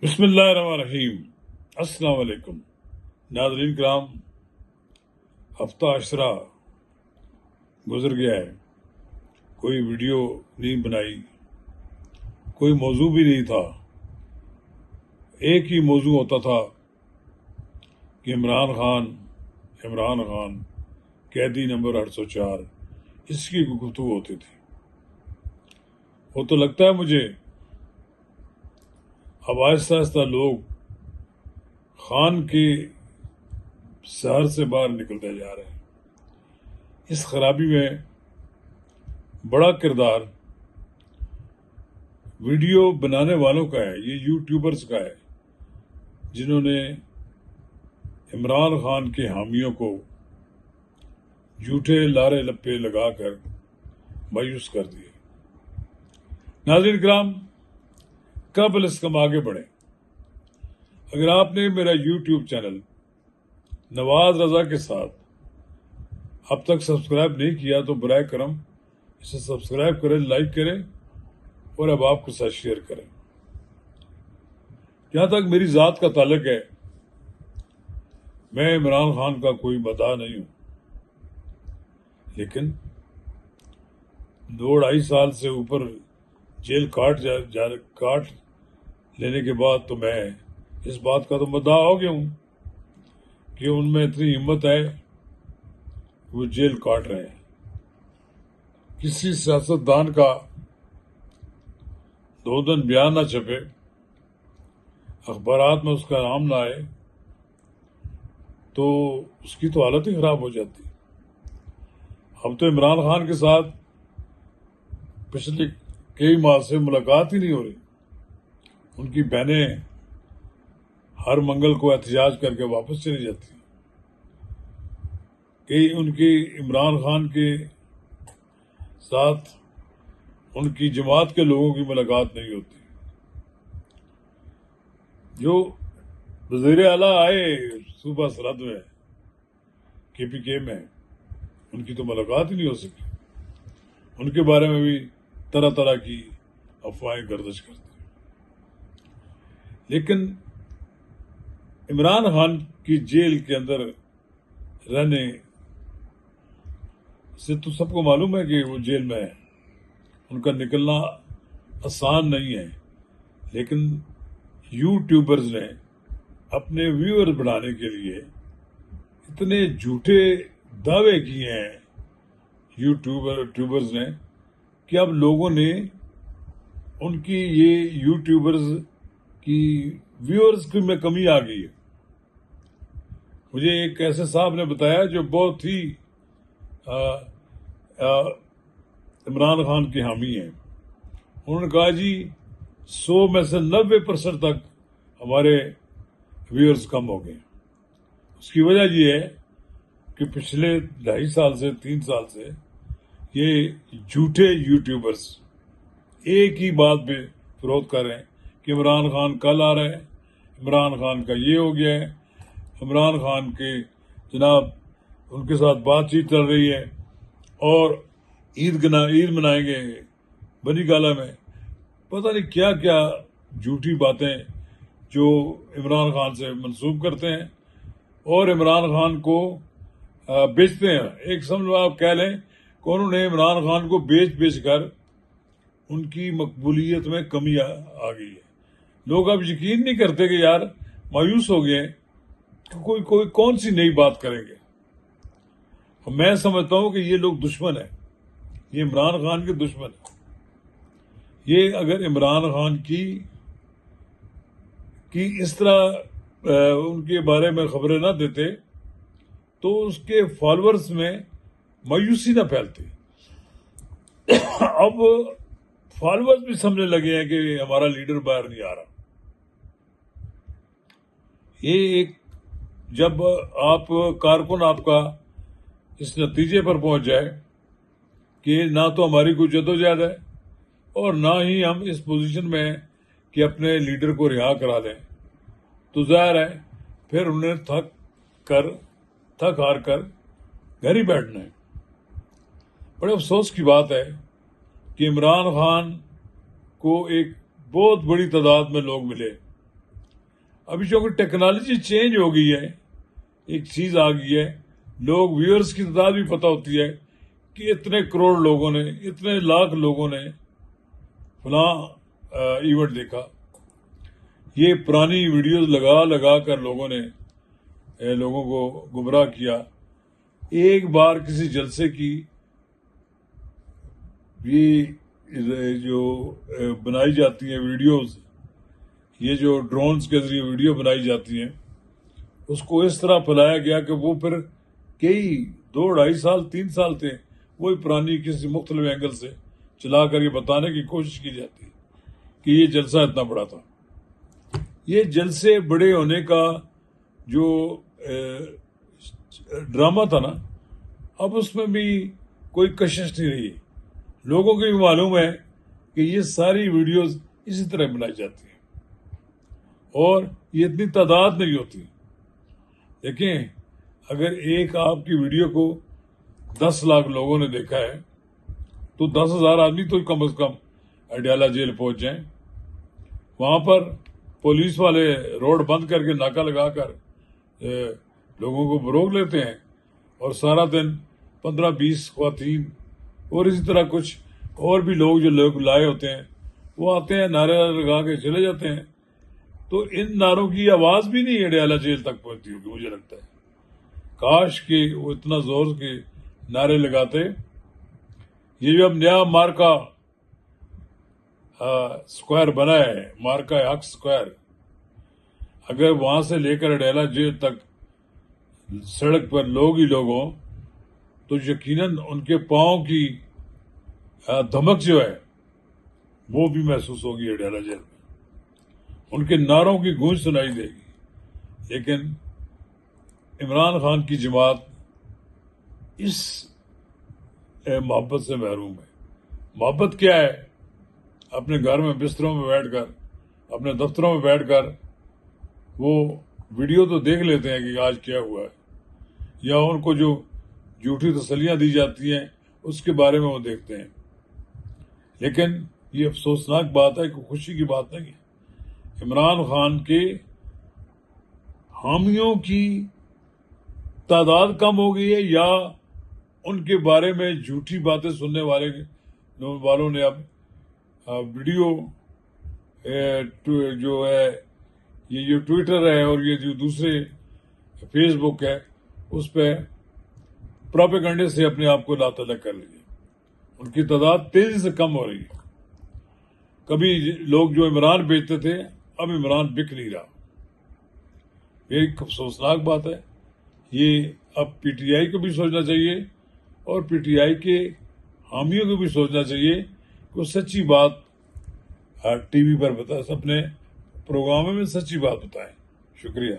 بسم اللہ الرحمن الرحیم۔ السلام علیکم ناظرین کرام، ہفتہ عشرہ گزر گیا ہے، کوئی ویڈیو نہیں بنائی، کوئی موضوع بھی نہیں تھا۔ ایک ہی موضوع ہوتا تھا کہ عمران خان قیدی نمبر 804، اس کی گفتگو ہوتی تھی۔ وہ تو لگتا ہے مجھے اب آہستہ آہستہ لوگ خان کے شہر سے باہر نکلتے جا رہے ہیں۔ اس خرابی میں بڑا کردار ویڈیو بنانے والوں کا ہے، یہ یوٹیوبرز کا ہے، جنہوں نے عمران خان کے حامیوں کو جھوٹے لارے لپے لگا کر مایوس کر دیے۔ ناظرین کرام، قبل اس کم آگے بڑھیں، اگر آپ نے میرا یوٹیوب چینل نواز رضا کے ساتھ اب تک سبسکرائب نہیں کیا تو برائے کرم اسے سبسکرائب کریں، لائک کریں اور اب آپ کے ساتھ شیئر کریں۔ جہاں تک میری ذات کا تعلق ہے، میں عمران خان کا کوئی مداح نہیں ہوں، لیکن 2-2.5 سال سے اوپر جیل کاٹ لینے کے بعد تو میں اس بات کا تو مداح ہو گیا ہوں کہ ان میں اتنی ہمت ہے کہ وہ جیل کاٹ رہے ہیں۔ کسی سیاستدان کا 2 دن بیان نہ چھپے، اخبارات میں اس کا نام نہ آئے تو اس کی تو حالت ہی خراب ہو جاتی۔ اب تو عمران خان کے ساتھ پچھلے کئی ماہ سے ملاقات ہی نہیں ہو رہی۔ ان کی بہنیں ہر منگل کو احتجاج کر کے واپس چلی جاتی ہیں۔ ان کی عمران خان کے ساتھ ان کی جماعت کے لوگوں کی ملاقات نہیں ہوتی۔ جو وزیر اعلیٰ آئے صوبہ سرحد میں KPK میں، ان کی تو ملاقات ہی نہیں ہو سکی۔ ان کے بارے میں بھی طرح طرح کی افواہیں گردش کرتی ہیں۔ لیکن عمران خان کی جیل کے اندر رہنے سے تو سب کو معلوم ہے کہ وہ جیل میں ہے، ان کا نکلنا آسان نہیں ہے، لیکن یوٹیوبرز نے اپنے ویور بڑھانے کے لیے اتنے جھوٹے دعوے کیے ہیں یوٹیوبرز نے کہ اب لوگوں نے ان کی یہ یوٹیوبرز کی ویورز میں کمی آ گئی ہے۔ مجھے ایک ایسے صاحب نے بتایا جو بہت ہی عمران خان کے حامی ہیں، انہوں نے کہا جی 100 میں سے 90% تک ہمارے ویورز کم ہو گئے۔ اس کی وجہ یہ ہے کہ پچھلے 2.5 سال سے 3 سال سے یہ جھوٹے یوٹیوبرز ایک ہی بات پہ فروغ کر رہے ہیں کہ عمران خان کل آ رہے ہیں، عمران خان کا یہ ہو گیا ہے، عمران خان کے جناب ان کے ساتھ بات چیت چل رہی ہے اور عید منائیں گے بنی گالہ میں۔ پتہ نہیں کیا کیا جھوٹی باتیں جو عمران خان سے منسوب کرتے ہیں اور عمران خان کو بیچتے ہیں۔ ایک سمجھو آپ کہہ لیں کہ انہوں نے عمران خان کو بیچ کر ان کی مقبولیت میں کمی آ گئی ہے۔ لوگ اب یقین نہیں کرتے کہ یار مایوس ہو گئے کہ کوئی کون سی نئی بات کریں گے۔ میں سمجھتا ہوں کہ یہ لوگ دشمن ہیں، یہ عمران خان کے دشمن ہیں۔ یہ اگر عمران خان کی اس طرح ان کے بارے میں خبریں نہ دیتے تو اس کے فالورز میں مایوسی نہ پھیلتی۔ اب فالورز بھی سمجھنے لگے ہیں کہ ہمارا لیڈر باہر نہیں آ رہا۔ یہ ایک جب کارکن آپ کا اس نتیجے پر پہنچ جائے کہ نہ تو ہماری کوئی جدوجہد ہے اور نہ ہی ہم اس پوزیشن میں کہ اپنے لیڈر کو رہا کرا دیں، تو ظاہر ہے پھر انہیں تھک ہار کر گھر ہی بیٹھنا ہے۔ بڑے افسوس کی بات ہے کہ عمران خان کو ایک بہت بڑی تعداد میں لوگ ملے ابھی چونکہ ٹیکنالوجی چینج ہو گئی ہے، ایک چیز آ گئی ہے، لوگ ویورز کی تعداد بھی پتہ ہوتی ہے کہ اتنے کروڑ لوگوں نے، اتنے لاکھ لوگوں نے فلاں ایونٹ دیکھا. یہ پرانی ویڈیوز لگا لگا کر لوگوں نے لوگوں کو گمراہ کیا. ایک بار کسی جلسے کی یہ جو بنائی جاتی ہیں ویڈیوز، یہ جو ڈرونز کے ذریعے ویڈیو بنائی جاتی ہیں، اس کو اس طرح پھیلایا گیا کہ وہ پھر کئی 2-2.5 سال 3 سال تھے وہی پرانی کسی مختلف اینگل سے چلا کر یہ بتانے کی کوشش کی جاتی کہ یہ جلسہ اتنا بڑا تھا. یہ جلسے بڑے ہونے کا جو ڈرامہ تھا نا، اب اس میں بھی کوئی کشش نہیں رہی. لوگوں کو بھی معلوم ہے کہ یہ ساری ویڈیوز اسی طرح بنائی جاتی ہیں اور یہ اتنی تعداد نہیں ہوتی. دیکھیں، اگر ایک آپ کی ویڈیو کو 10 لاکھ لوگوں نے دیکھا ہے تو 10,000 آدمی تو کم از کم اڈیالہ جیل پہنچ جائیں. وہاں پر پولیس والے روڈ بند کر کے ناکہ لگا کر لوگوں کو بروک لیتے ہیں اور سارا دن 15-20 خواتین اور اسی طرح کچھ اور بھی لوگ جو لوگ لائے ہوتے ہیں وہ آتے ہیں، نعرے لگا کے چلے جاتے ہیں. تو ان نعروں کی آواز بھی نہیں اڈیالہ جیل تک پہنچتی ہوگی. مجھے لگتا ہے کاش کہ وہ اتنا زور کے نعرے لگاتے. یہ جو اب نیا مارکا سکوائر بنا ہے، مارکا حق سکوائر، اگر وہاں سے لے کر اڈیالہ جیل تک سڑک پر لوگ ہی لوگ ہوں تو یقیناً ان کے پاؤں کی دھمک جو ہے وہ بھی محسوس ہوگی اڈیالہ جیل میں. ان کے نعروں کی گونج سنائی دے گی. لیکن عمران خان کی جماعت اس محبت سے محروم ہے. محبت کیا ہے؟ اپنے گھر میں بستروں میں بیٹھ کر، اپنے دفتروں میں بیٹھ کر وہ ویڈیو تو دیکھ لیتے ہیں کہ آج کیا ہوا ہے، یا ان کو جو جھوٹی تسلیاں دی جاتی ہیں اس کے بارے میں وہ دیکھتے ہیں. لیکن یہ افسوسناک بات ہے کہ خوشی کی بات نہیں ہے. عمران خان کے حامیوں کی تعداد کم ہو گئی ہے یا ان کے بارے میں جھوٹی باتیں سننے والوں نے اب ویڈیو جو ہے، یہ جو ٹویٹر ہے اور یہ جو دوسرے فیس بک ہے، اس پہ پروپیگنڈے سے اپنے آپ کو لا تعلق کر لیجیے. ان کی تعداد تیزی سے کم ہو رہی ہے. کبھی لوگ جو عمران بیچتے تھے اب عمران بک نہیں رہا. یہ ایک افسوسناک بات ہے. یہ اب پی ٹی آئی کو بھی سوچنا چاہیے اور پی ٹی آئی کے حامیوں کو بھی سوچنا چاہیے کہ وہ سچی بات ٹی وی پر بتائیں، اپنے پروگراموں میں سچی بات بتائیں. شکریہ.